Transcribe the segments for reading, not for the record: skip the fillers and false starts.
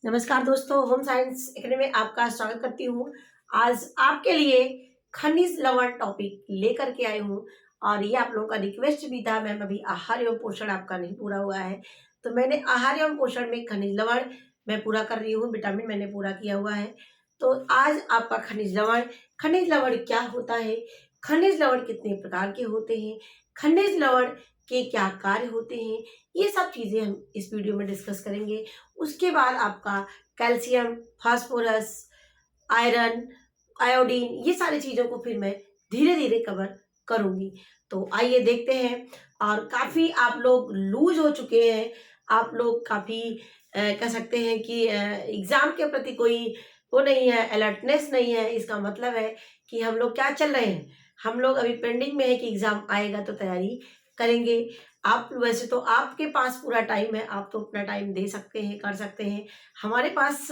नमस्कार दोस्तों, home science academy में आपका स्वागत करती हूँ। आज आपके लिए खनिज लवण टॉपिक लेकर के आई हूँ और ये आप लोगों का रिक्वेस्ट भी था। मैम अभी आहार एवं पोषण आपका नहीं पूरा हुआ है, तो मैंने आहार एवं पोषण में खनिज लवण मैं पूरा कर रही हूँ, विटामिन मैंने पूरा किया हुआ है। तो आज आपका खनिज लवण क्या होता है, खनिज लवण कितने प्रकार के होते हैं, खनिज लवण के क्या कार्य होते हैं, ये सब चीज़ें हम इस वीडियो में डिस्कस करेंगे। उसके बाद आपका कैल्शियम, फास्फोरस, आयरन, आयोडीन, ये सारी चीज़ों को फिर मैं धीरे-धीरे कवर करूँगी। तो आइए देखते हैं। और काफ़ी आप लोग लूज़ हो चुके हैं, आप लोग काफ़ी कह सकते हैं कि एग्ज़ाम के प्रति कोई वो नहीं है, अलर्टनेस नहीं है। इसका मतलब है कि हम लोग क्या चल रहे हैं, हम लोग अभी पेंडिंग में है कि एग्ज़ाम आएगा तो तैयारी करेंगे। आप वैसे तो आपके पास पूरा टाइम है, आप तो अपना टाइम दे सकते हैं, कर सकते हैं। हमारे पास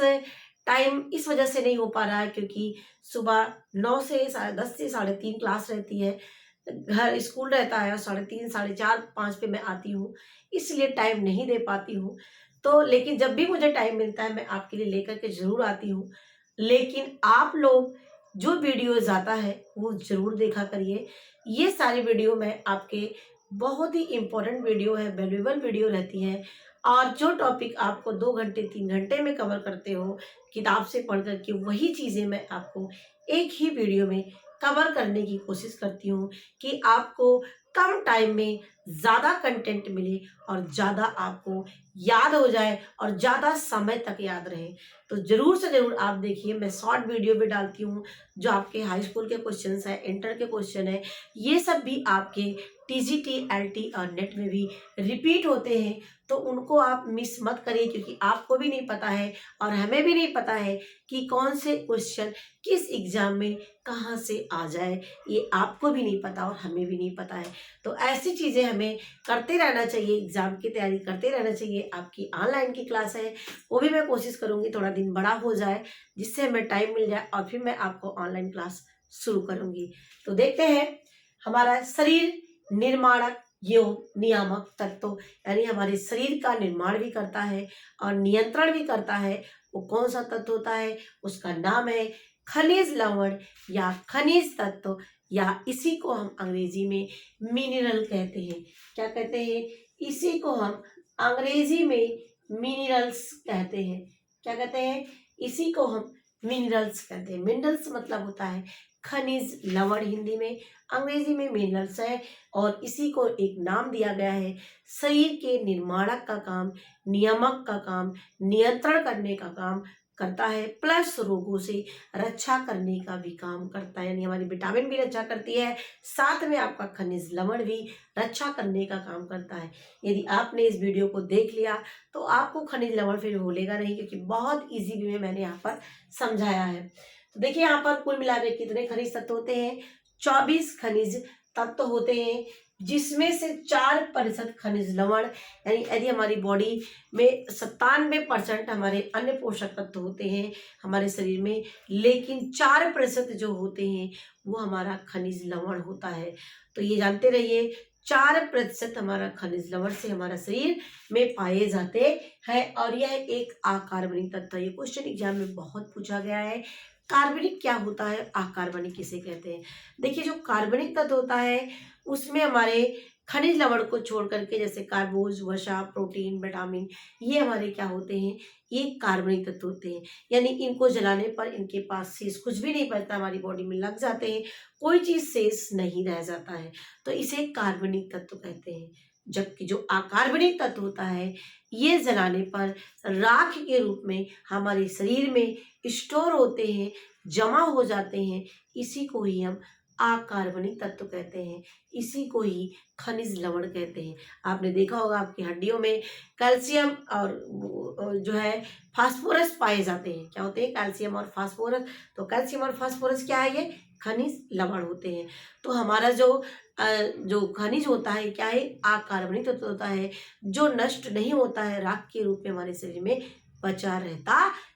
टाइम इस वजह से नहीं हो पा रहा है क्योंकि सुबह 9 से साढ़े 10 से साढ़े 3 क्लास रहती है, घर स्कूल रहता है और साढ़े 3, साढ़े 4, 5 पे मैं आती हूँ, इसलिए टाइम नहीं दे पाती हूँ। तो लेकिन जब भी मुझे टाइम मिलता है मैं आपके लिए लेकर के ज़रूर आती हूँ। लेकिन आप लोग जो वीडियोज़ आता है वो ज़रूर देखा करिए। ये सारी वीडियो मैं आपके बहुत ही इम्पोर्टेंट वीडियो है, वैल्यूएबल वीडियो रहती है और जो टॉपिक आपको 2 घंटे 3 घंटे में कवर करते हो किताब से पढ़ कर के, वही चीज़ें मैं आपको एक ही वीडियो में कवर करने की कोशिश करती हूँ कि आपको कम टाइम में ज़्यादा कंटेंट मिले और ज़्यादा आपको याद हो जाए और ज़्यादा समय तक याद रहे। तो ज़रूर से ज़रूर आप देखिए, मैं शॉर्ट वीडियो भी डालती हूँ जो आपके हाई स्कूल के क्वेश्चंस हैं, इंटर के क्वेश्चन हैं, ये सब भी आपके टीजीटी, एलटी और नेट में भी रिपीट होते हैं। तो उनको आप मिस मत करिए क्योंकि आपको भी नहीं पता है और हमें भी नहीं पता है कि कौन से क्वेश्चन किस एग्ज़ाम में कहाँ से आ जाए, ये आपको भी नहीं पता और हमें भी नहीं पता है। तो ऐसी चीज़ें हमें करते रहना चाहिए, एग्ज़ाम की तैयारी करते रहना चाहिए। आपकी ऑनलाइन की क्लास है, वो भी मैं कोशिश करूँगी थोड़ा दिन बड़ा हो जाए, जिससे हमें टाइम मिल जाए और फिर मैं आपको ऑनलाइन क्लास शुरू करूँगी। तो देखते हैं, हमारा शरीर निर्माणक एवं नियामक तत्व यानी हमारे शरीर का निर्माण भी करता है और नियंत्रण भी करता है। वो कौन सा तत्व होता है, उसका नाम है खनिज लवण या खनिज तत्व, या इसी को हम अंग्रेजी में मिनरल कहते हैं। क्या कहते हैं? इसी को हम अंग्रेजी में मिनरल्स कहते हैं। क्या कहते हैं? इसी को हम मिनरल्स कहते हैं। मिनरल्स मतलब होता है खनिज लवण हिंदी में, अंग्रेजी में मिनरल्स है और इसी को एक नाम दिया गया है। शरीर के निर्माणक का काम, नियामक का काम, नियंत्रण करने का काम करता है, प्लस रोगों से रक्षा करने का भी काम करता है। यानी हमारी विटामिन भी रक्षा करती है, साथ में आपका खनिज लवण भी रक्षा करने का काम करता है। यदि आपने इस वीडियो को देख लिया तो आपको खनिज लवण फिर भूलेगा नहीं क्योंकि बहुत ईजी वे में मैंने यहाँ पर समझाया है। तो देखिए यहाँ पर कुल मिला के कितने खनिज तत्व होते हैं? 24 खनिज तत्व होते हैं, जिसमें से 4% खनिज लवण, यानी यदि हमारी बॉडी में 97% हमारे अन्य पोषक तत्व होते हैं हमारे शरीर में, लेकिन 4% जो होते हैं वो हमारा खनिज लवण होता है। तो ये जानते रहिए, 4% हमारा खनिज लवण से हमारा शरीर में पाए जाते हैं और यह एक अकार्बनिक तत्व है। ये क्वेश्चन एग्जाम में बहुत पूछा गया है। कार्बनिक क्या होता है, अकार्बनिक किसे कहते हैं? देखिए, जो कार्बनिक तत्व होता है उसमें हमारे खनिज लवण को छोड़ करके, जैसे कार्बोज, वसा, प्रोटीन, विटामिन, ये हमारे क्या होते हैं? ये कार्बनिक तत्व होते हैं। यानी इनको जलाने पर इनके पास शेष कुछ भी नहीं बचता, हमारी बॉडी में लग जाते हैं, कोई चीज शेष नहीं रह जाता है, तो इसे कार्बनिक तत्व कहते हैं। जबकि जो अकार्बनिक तत्व होता है, ये जलाने पर राख के रूप में हमारे शरीर में स्टोर होते हैं, जमा हो जाते हैं, इसी को ही हम अकार्बनिक तत्व कहते हैं, इसी को ही खनिज लवण कहते हैं। आपने देखा होगा आपकी हड्डियों में कैल्शियम और जो है फास्फोरस पाए जाते हैं। क्या होते हैं? कैल्शियम और फास्फोरस। तो कैल्शियम और फास्फोरस क्या है? ये खनिज लवण होते हैं। तो हमारा जो खनिज होता है क्या है? अकार्बनिक तत्व होता है, जो नष्ट नहीं होता है, राख के रूप में हमारे शरीर में बचा रहता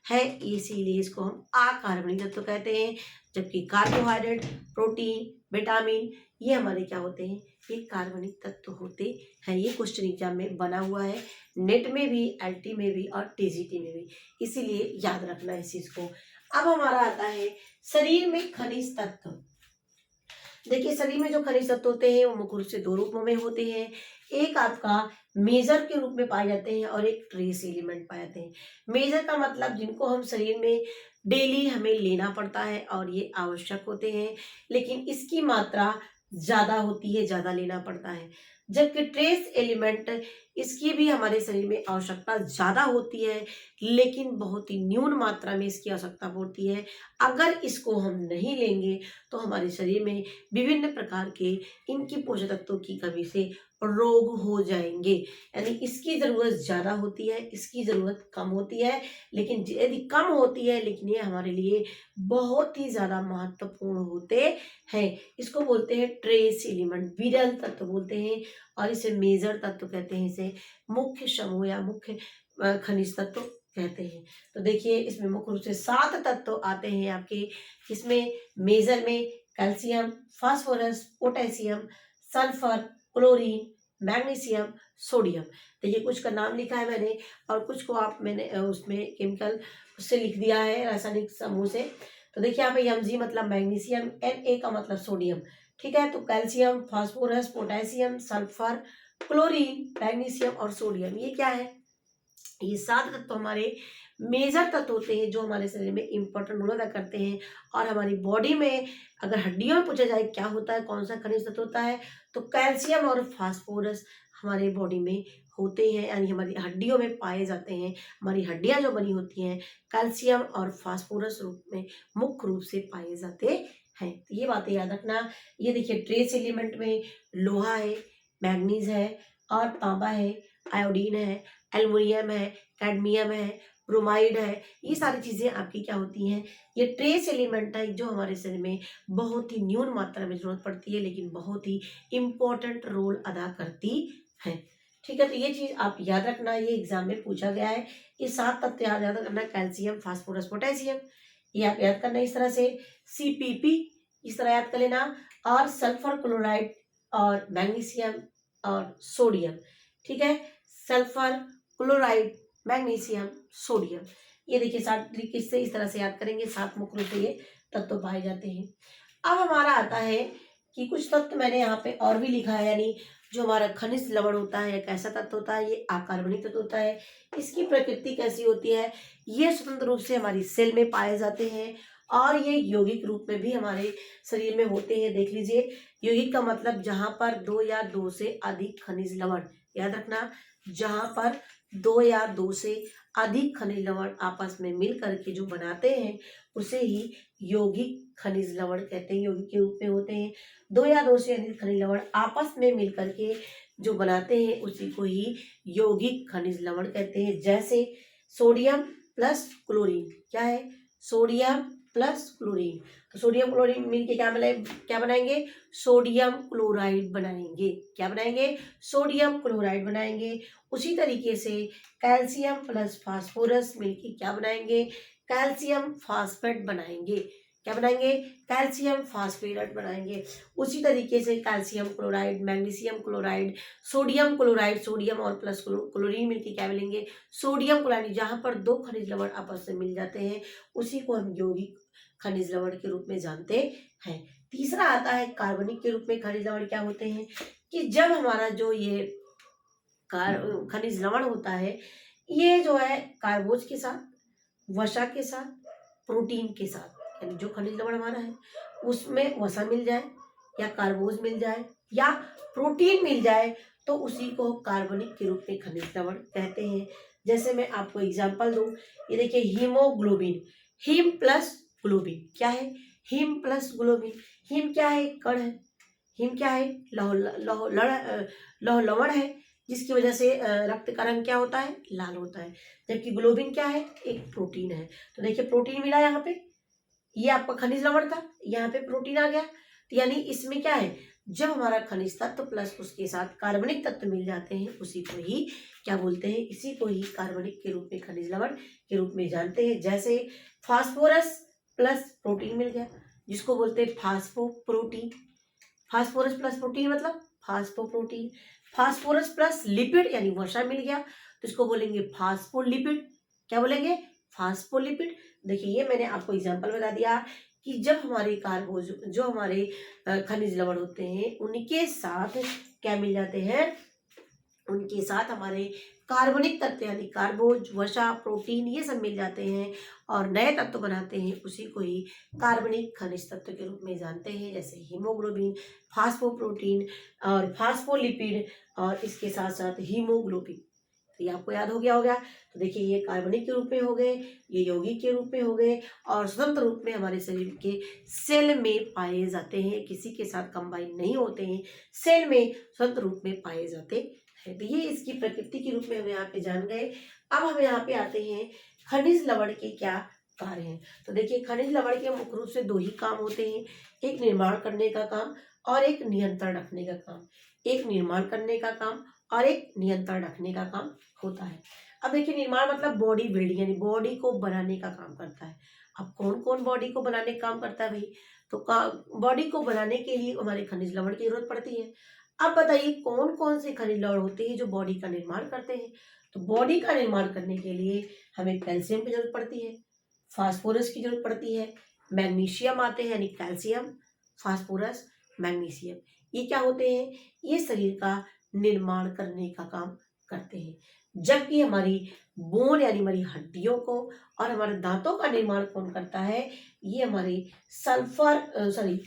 है, इसीलिए इसको हम अकार्बनिक तत्व कहते हैं। जबकि कार्बोहाइड्रेट, प्रोटीन, विटामिन ये हमारे क्या होते हैं, ये कार्बनिक तत्व होते हैं। ये क्वेश्चन एग्जाम में बना हुआ है, नेट में भी, एलटी में भी और टीजीटी में भी, इसीलिए याद रखना है इस चीज को। अब हमारा आता है शरीर में खनिज तत्व। देखिए शरीर में जो खनिज तत्व होते हैं वो मुख्य रूप से दो रूपों में होते हैं। एक आपका मेजर के रूप में पाए जाते हैं और एक ट्रेस एलिमेंट पाए जाते हैं। मेजर का मतलब जिनको हम शरीर में डेली हमें लेना पड़ता है और ये आवश्यक होते हैं, लेकिन इसकी मात्रा ज्यादा होती है, ज्यादा लेना पड़ता है। जबकि ट्रेस एलिमेंट इसकी भी हमारे शरीर में आवश्यकता ज्यादा होती है, लेकिन बहुत ही न्यून मात्रा में इसकी आवश्यकता होती है। अगर इसको हम नहीं लेंगे तो हमारे शरीर में विभिन्न प्रकार के इनकी पोषक तत्वों की कमी से रोग हो जाएंगे। यानी इसकी जरूरत ज्यादा होती है, इसकी जरूरत कम होती है, लेकिन यदि कम होती है लेकिन ये हमारे लिए बहुत ही ज्यादा महत्वपूर्ण होते हैं। इसको बोलते हैं ट्रेस एलिमेंट, विरल तत्व बोलते हैं, और इसे मेजर तत्व कहते हैं, इसे मुख्य समूह या मुख्य खनिज तत्व कहते हैं। तो देखिए इसमें मुख्य रूप से 7 तत्व आते हैं आपके। इसमें मेजर में calcium, phosphorus, potassium, sulphur, chlorine, magnesium, sodium. देखिए कुछ का नाम लिखा है मैंने और कुछ को मैंने उसमें केमिकल उससे लिख दिया है, रासायनिक समूह से। तो देखिए यहाँ पे Mg मतलब मैग्नीशियम, Na का मतलब सोडियम, ठीक है। तो calcium, phosphorus, potassium, sulphur, chlorine, magnesium और सोडियम, ये क्या है, ये 7 तत्व हमारे मेजर तत्व होते हैं जो हमारे शरीर में इंपॉर्टेंट रोल अदा करते हैं। और हमारी बॉडी में अगर हड्डियों में पूछा जाए क्या होता है, कौन सा खनिज तत्व होता है, तो कैल्शियम और फास्फोरस हमारे बॉडी में होते हैं, यानी हमारी हड्डियों में पाए जाते हैं। हमारी हड्डियां जो बनी होती हैं कैल्शियम और फास्फोरस रूप में मुख्य रूप से पाए जाते हैं। तो ये बातें याद रखना। ये देखिए ट्रेस एलिमेंट में लोहा है, मैग्नीज है और तांबा है, आयोडीन है, एल्युमिनियम है, कैडमियम है, ब्रोमाइड है, ये सारी चीजें आपकी क्या होती हैं, ये ट्रेस एलिमेंट है जो हमारे शरीर में बहुत ही न्यून मात्रा में जरूरत पड़ती है लेकिन बहुत ही इंपॉर्टेंट रोल अदा करती है। ठीक है, तो ये चीज आप याद रखना, ये एग्जाम में पूछा गया है। ये 7 तत्व याद रखना, कैल्शियम, फास्फोरस, पोटेशियम, ये आप याद करना इस तरह से। CPP इस तरह याद कर लेना, और सल्फर क्लोराइड और मैग्नीशियम और सोडियम, ठीक है। सल्फर, क्लोराइड, मैग्नीशियम, सोडियम, ये देखिए 7 तरीके से इस तरह से याद करेंगे। 7 मुख्य रूप से ये तत्व पाए जाते हैं। अब हमारा आता है कि कुछ तत्व मैंने यहाँ पे और भी लिखा है, यानी जो हमारा खनिज लवण होता है एक ऐसा तत्व होता है, ये अकार्बनिक तत्व होता है। इसकी प्रकृति कैसी होती है, ये स्वतंत्र रूप से हमारी सेल में पाए जाते हैं और ये यौगिक रूप में भी हमारे शरीर में होते हैं। देख लीजिए, यौगिक का मतलब जहां पर 2 या 2 से अधिक खनिज लवण, याद रखना, जहां पर 2 या 2 से अधिक खनिज लवण आपस में मिल करके जो बनाते हैं उसे ही यौगिक खनिज लवण कहते हैं, यौगिक के रूप में होते हैं। 2 या 2 से अधिक खनिज लवण आपस में मिल करके जो बनाते हैं उसी को ही यौगिक खनिज लवण कहते हैं। जैसे सोडियम प्लस क्लोरीन, क्या है, सोडियम प्लस क्लोरीन, तो सोडियम क्लोरीन मिलके क्या बनाएंगे, सोडियम क्लोराइड बनाएंगे। क्या बनाएंगे, सोडियम क्लोराइड बनाएंगे। उसी तरीके से कैल्शियम प्लस फास्फोरस मिलके क्या बनाएंगे, कैल्शियम फास्फेट बनाएंगे। क्या बनाएंगे, कैल्शियम फास्फेट बनाएंगे। उसी तरीके से calcium chloride, magnesium chloride, sodium chloride, sodium और प्लस क्लोरीन मिलके क्या मिलेंगे, सोडियम क्लोराइड। जहां पर 2 खनिज लवण आपस में मिल जाते हैं उसी को हम यौगिक खनिज लवण के रूप में जानते हैं। तीसरा आता है कार्बनिक के रूप में खनिज लवण क्या होते हैं, कि जब हमारा जो ये खनिज लवण होता है ये जो है कार्बोज के साथ, वसा के साथ, प्रोटीन के साथ, यानी जो खनिज लवण हमारा है उसमें वसा मिल जाए या कार्बोज मिल जाए या प्रोटीन मिल जाए तो उसी को कार्बनिक के रूप में खनिज लवण कहते हैं। जैसे मैं आपको एग्जांपल दूं, ये देखिए हीमोग्लोबिन, हीम प्लस ग्लोबिन, क्या है, हीम प्लस ग्लोबिन। हीम क्या है, कण है, हीम क्या है, लौह लवण है जिसकी वजह से रक्त का रंग क्या होता है, लाल होता है। जबकि ग्लोबिन क्या है, एक प्रोटीन है। तो देखिए प्रोटीन मिला यहाँ पे, ये आपका खनिज लवण था, यहाँ पे प्रोटीन आ गया, तो यानी इसमें क्या है, जब हमारा खनिज तत्व प्लस उसके साथ कार्बनिक तत्व मिल जाते हैं उसी को ही क्या बोलते हैं, इसी को ही कार्बनिक के रूप में, खनिज लवण के रूप में जानते हैं। जैसे फास्फोरस प्लस प्रोटीन मिल गया जिसको बोलते हैं फास्फोप्रोटीन। फास्फोरस प्लस प्रोटीन मतलब फास्फोप्रोटीन। फास्फोरस प्लस लिपिड यानी वसा मिल गया तो इसको बोलेंगे फास्फोलिपिड। क्या बोलेंगे, फास्फोलिपिड। देखिए ये मैंने आपको एग्जांपल बता दिया कि जब हमारे कार्बोज जो हमारे खनिज लवण होते हैं उनके साथ क्या मिल जाते हैं, उनके साथ हमारे कार्बनिक तत्व यानी कार्बोज, वसा, प्रोटीन ये सब मिल जाते हैं और नए तत्व बनाते हैं, उसी को ही कार्बनिक खनिज तत्व के रूप में जानते हैं। जैसे हीमोग्लोबिन, फास्फोप्रोटीन और फास्फोलिपिड और इसके साथ साथ हीमोग्लोबिन। तो ये आपको याद हो गया होगा। तो देखिए ये कार्बनिक के रूप में हो गए, ये यौगिक के रूप में हो गए और स्वतंत्र रूप में हमारे शरीर के सेल में पाए जाते हैं, किसी के साथ कंबाइन नहीं होते हैं, सेल में स्वतंत्र रूप में पाए जाते हैं। तो ये इसकी प्रकृति के रूप में हम यहाँ पे जान गए। अब हम यहाँ पे आते हैं खनिज लवण के क्या कार्य हैं। तो देखिए खनिज लवण के मुख्य रूप से दो ही काम होते हैं, एक निर्माण करने का काम और एक नियंत्रण रखने का काम। एक निर्माण करने का काम और एक नियंत्रण रखने का काम होता है। अब देखिए निर्माण मतलब बॉडी बिल्डिंग यानी बॉडी को बनाने का काम करता है। अब कौन कौन बॉडी को बनाने का काम करता है भाई, तो बॉडी को बनाने के लिए हमारे खनिज लवण की जरूरत पड़ती है। अब बताइए कौन कौन से खनिज लवण होते हैं जो बॉडी का निर्माण करते हैं। तो बॉडी का निर्माण करने के लिए हमें कैल्शियम की जरूरत पड़ती है, फास्फोरस की जरूरत पड़ती है, मैग्नीशियम आते हैं यानी कैल्शियम, फास्फोरस, मैग्नीशियम। ये क्या होते हैं, ये शरीर का निर्माण करने का काम करते हैं। जबकि हमारी बोन यानी हमारी हड्डियों को और हमारे दांतों का निर्माण कौन करता है, ये हमारे सल्फर सॉरी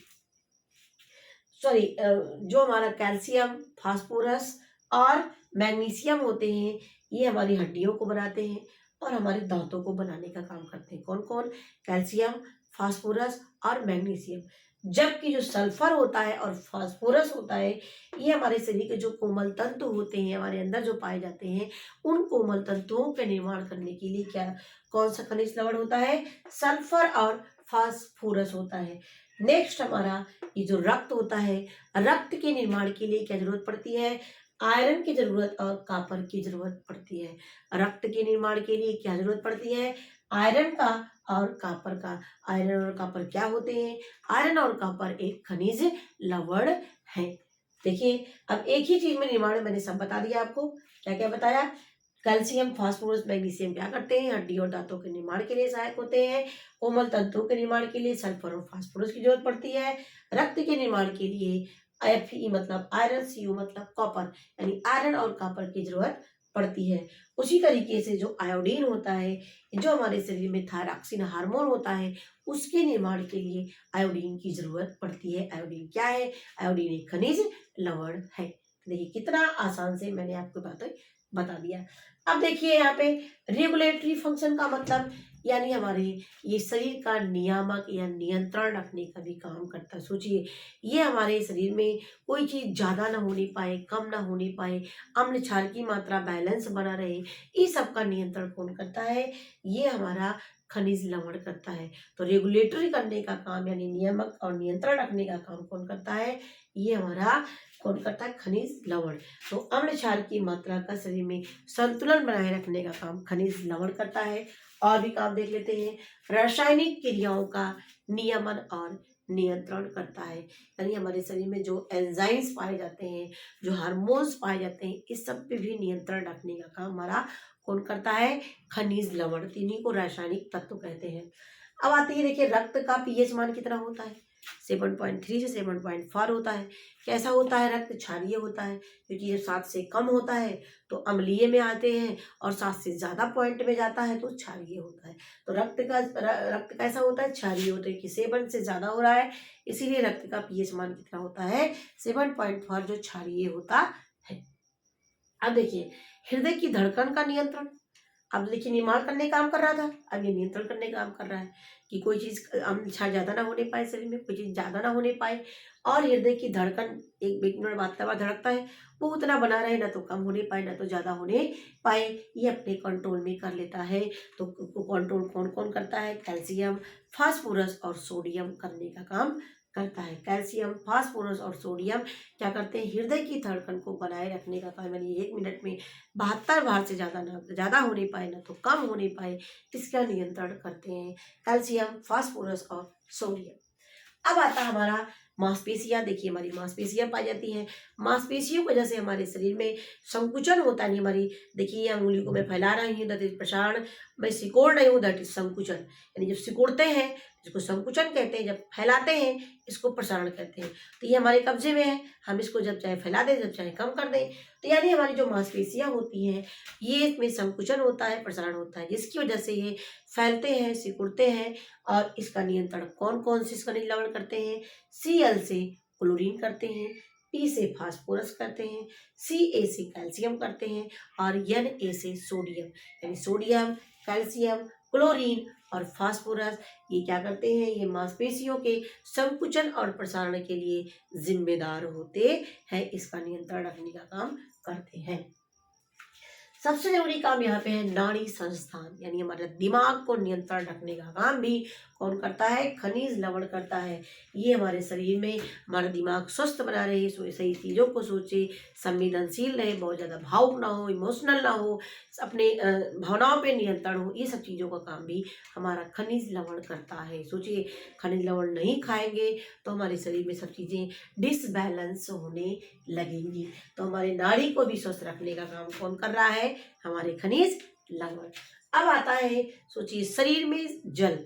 जो हमारा कैल्शियम, फास्फोरस और मैग्नीशियम होते हैं ये हमारी हड्डियों को बनाते हैं और हमारे दांतों को बनाने का काम करते हैं। कौन कौन, कैल्शियम, फास्फोरस और मैग्नीशियम। जबकि जो सल्फर होता है और फास्फोरस होता है ये हमारे शरीर के जो कोमल तंतु होते हैं हमारे अंदर जो पाए जाते हैं, उन कोमल तंतुओं के निर्माण करने के लिए क्या, कौन सा खनिज लवण होता है, सल्फर और फास्फोरस होता है। नेक्स्ट हमारा ये जो रक्त होता है, रक्त के निर्माण के लिए क्या जरूरत पड़ती है, आयरन की जरूरत और कॉपर की जरूरत पड़ती है। रक्त के निर्माण के लिए क्या जरूरत पड़ती है, आयरन का और कॉपर का। आयरन और कॉपर क्या होते हैं, आयरन और कॉपर एक खनिज लवण है। देखिए अब एक ही चीज में निर्माण मैंने सब बता दिया आपको, क्या क्या बताया, कैल्शियम, फास्फोरस, मैग्नीशियम क्या करते हैं, हड्डी और दांतों के निर्माण के लिए सहायक होते हैं। कोमल तंतुओं के निर्माण के लिए सल्फर और फास्फोरस की जरूरत पड़ती है। रक्त के निर्माण के लिए Fe मतलब आयरन, Cu मतलब कॉपर यानी आयरन और कॉपर की जरूरत पड़ती है। उसी तरीके से जो आयोडीन होता है, जो हमारे शरीर में थायरॉक्सिन हार्मोन होता है, उसके निर्माण के लिए आयोडीन की जरूरत पड़ती है। आयोडीन क्या है, आयोडीन एक खनिज लवण है। देखिए कितना आसान से मैंने आपको बातें बता दिया। अब देखिए यहाँ पे रेगुलेटरी फंक्शन का मतलब यानी हमारे ये शरीर का नियामक या नियंत्रण रखने का भी काम करता है। सोचिए ये हमारे शरीर में कोई चीज ज्यादा ना होने पाए, कम ना होने पाए, अम्ल क्षार की मात्रा बैलेंस बना रहे, इस सब का नियंत्रण कौन करता है, ये हमारा खनिज लवण करता है। तो रेगुलेटरी करने का काम यानी नियामक और नियंत्रण रखने का काम कौन करता है, ये हमारा कौन करता है, खनिज लवण। तो अम्ल क्षार की मात्रा का शरीर में संतुलन बनाए रखने का काम खनिज लवण करता है। और भी काम देख लेते हैं, रासायनिक क्रियाओं का नियमन और नियंत्रण करता है। यानी हमारे शरीर में जो एंजाइम्स पाए जाते हैं, जो हार्मोन्स पाए जाते हैं, इस सब पे भी नियंत्रण रखने का काम हमारा कौन करता है, खनिज लवण। इन्हीं को रासायनिक तत्व कहते हैं। अब आती है देखिए रक्त का पीएच मान कितना होता है, 7.3 से 7.4 होता है। कैसा होता है, रक्त क्षारीय होता है क्योंकि ये 7 से कम होता है तो अम्लीय में आते हैं और 7 से ज्यादा पॉइंट में जाता है तो क्षारीय होता है। तो रक्त कैसा होता है, क्षारीय होता है कि 7 से ज्यादा हो रहा है, इसीलिए रक्त का पीएच मान कितना होता है, 7.4 जो क्षारीय होता है। अब देखिए हृदय की धड़कन का नियंत्रण, अब देखिए निर्माण करने का काम कर रहा था, अब ये नियंत्रण करने का काम कर रहा है कि कोई चीज अम्ल क्षार ज्यादा ना होने पाए शरीर में, कोई चीज ज्यादा ना होने पाए। और हृदय की धड़कन एक मिनट बाद तब धड़कता है, वो उतना बना रहे, ना तो कम होने पाए ना तो ज्यादा होने पाए, ये अपने कंट्रोल में कर लेता है। तो कंट्रोल कौन कौन करता है, कैल्शियम, फास्फोरस और सोडियम करने का काम करता है। कैल्शियम, फास्फोरस और सोडियम क्या करते हैं, हृदय की धड़कन को बनाए रखने का काम, यानी 1 मिनट में 72 बार से ज़्यादा ना ज़्यादा हो नहीं पाए ना तो कम हो नहीं पाए, इसका नियंत्रण करते हैं कैल्शियम, फास्फोरस और सोडियम। अब आता है हमारा मांसपेशियां। देखिए हमारी मांसपेशियां पाई जाती हैं। मांसपेशियों की वजह से हमारे शरीर में संकुचन होता है। हमारी देखिए अंगुली को मैं फैला रही हूँ, दैट इज प्रसारण। मैं सिकोड़ रही हूँ, दैट इज संकुचन। यानी जब सिकुड़ते हैं इसको संकुचन कहते हैं, जब फैलाते हैं इसको प्रसारण कहते हैं। तो ये हमारे कब्जे में है, हम इसको जब चाहे फैला दें, जब चाहे कम कर दें। तो यानी हमारी जो मांसपेशियां होती हैं ये इसमें संकुचन होता है, प्रसारण होता है, जिसकी वजह से ये फैलते हैं, सिकुड़ते हैं। और इसका नियंत्रण कौन कौन से खनिज लवण करते हैं, Cl से क्लोरीन करते हैं, P से फास्फोरस करते हैं, Ca से कैल्शियम करते हैं और Na से सोडियम। यानी सोडियम, कैल्शियम, क्लोरीन और फास्फोरस ये क्या करते हैं, ये मांसपेशियों के संकुचन और प्रसारण के लिए जिम्मेदार होते हैं, इसका नियंत्रण रखने का काम करते हैं। सबसे जरूरी काम यहाँ पे है नाड़ी संस्थान, यानी हमारे दिमाग को नियंत्रण रखने का काम भी कौन करता है, खनिज लवण करता है। ये हमारे शरीर में हमारा दिमाग स्वस्थ बना रहे, सही चीज़ों को सोचे, संवेदनशील रहे, बहुत ज़्यादा भावुक ना हो, इमोशनल ना हो, अपने भावनाओं पे नियंत्रण हो, ये सब चीज़ों का काम भी हमारा खनिज लवण करता है। सोचिए खनिज लवण नहीं खाएंगे तो हमारे शरीर में सब चीज़ें डिसबैलेंस होने लगेंगी। तो हमारे नाड़ी को भी स्वस्थ रखने का काम कौन कर रहा है, हमारे खनिज लवण। अब आता है, सोचिए शरीर में जल,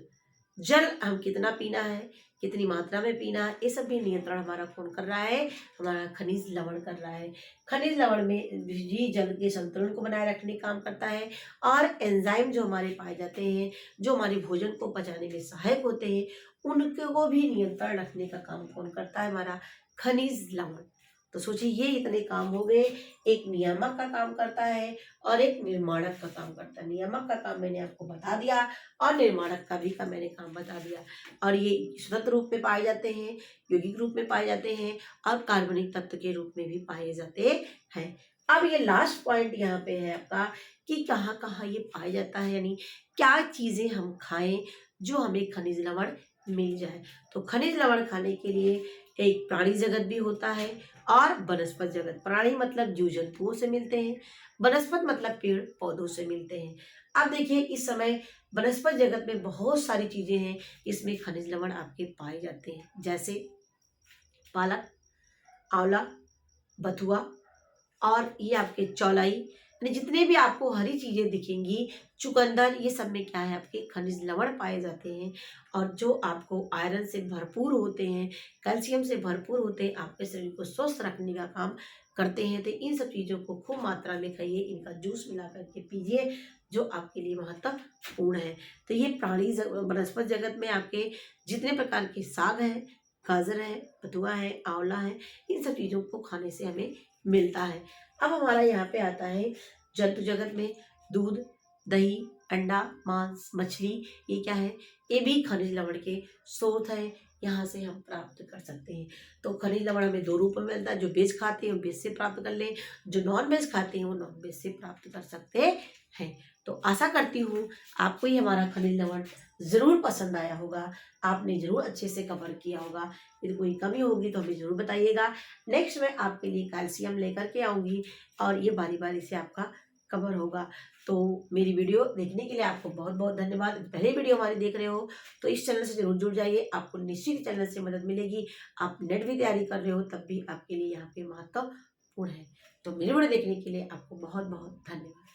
जल हम कितना पीना है, कितनी मात्रा में पीना है, ये सब भी नियंत्रण हमारा कौन कर रहा है, हमारा खनिज लवण कर रहा है। खनिज लवण में भी जल के संतुलन को बनाए रखने का काम करता है। और एंजाइम जो हमारे पाए जाते हैं, जो हमारे भोजन को पचाने में सहायक होते हैं, उनको भी नियंत्रण रखने का काम कौन करता है, हमारा खनिज लवण। तो सोचिए ये इतने काम हो गए। एक नियामक का काम करता है और एक निर्माणक का काम करता है। नियामक का काम मैंने आपको बता दिया और निर्माणक का भी मैंने काम बता दिया। और ये स्वतंत्र रूप में पाए जाते हैं, यौगिक रूप में पाए जाते हैं और कार्बनिक तत्व के रूप में भी पाए जाते हैं। अब ये लास्ट पॉइंट यहाँ पे है आपका कि कहाँ कहाँ ये पाया जाता है, यानी क्या चीज़ें हम खाएं जो हमें खनिज लवण मिल जाए। तो खनिज लवण खाने के लिए एक प्राणी जगत भी होता है और वनस्पत जगत। प्राणी मतलब जीव जंतुओं से मिलते हैं, वनस्पत मतलब पेड़ पौधों से मिलते हैं। अब देखिए इस समय वनस्पत जगत में बहुत सारी चीजें हैं, इसमें खनिज लवण आपके पाए जाते हैं, जैसे पालक, आंवला, बथुआ और ये आपके चौलाई, यानी जितने भी आपको हरी चीजें दिखेंगी, चुकंदर, ये सब में क्या है, आपके खनिज लवण पाए जाते हैं। और जो आपको आयरन से भरपूर होते हैं, कैल्शियम से भरपूर होते हैं, आपके शरीर को स्वस्थ रखने का काम करते हैं। तो इन सब चीज़ों को खूब मात्रा में खाइए, इनका जूस मिला करके पीजिए, जो आपके लिए महत्वपूर्ण है। तो ये वनस्पत जगत में आपके जितने प्रकार के साग हैं, गाजर है, बथुआ है, आंवला है, इन सब चीज़ों को खाने से हमें मिलता है। अब हमारा यहाँ पे आता है जंतु जगत में दूध, दही, अंडा, मांस, मछली, ये क्या है, ये भी खनिज लवण के स्रोत है, यहाँ से हम प्राप्त कर सकते हैं। तो खनिज लवण हमें 2 रूप में मिलता है, जो वेज खाते हैं वो वेज से प्राप्त कर लें, जो नॉन वेज खाते हैं वो नॉन वेज से प्राप्त कर सकते हैं। तो आशा करती हूँ आपको ये हमारा खनिज लवण ज़रूर पसंद आया होगा, आपने ज़रूर अच्छे से कवर किया होगा। यदि कोई कमी होगी तो हमें ज़रूर बताइएगा। नेक्स्ट मैं आपके लिए कैल्शियम लेकर के आऊँगी और ये बारी बारी से आपका कवर होगा। तो मेरी वीडियो देखने के लिए आपको बहुत बहुत धन्यवाद। पहले वीडियो हमारी देख रहे हो तो इस चैनल से जरूर जुड़ जाइए, आपको निश्चित चैनल से मदद मिलेगी। आप नेट भी तैयारी कर रहे हो तब भी आपके लिए यहाँ पे महत्वपूर्ण है। तो मेरी वीडियो देखने के लिए आपको बहुत बहुत धन्यवाद।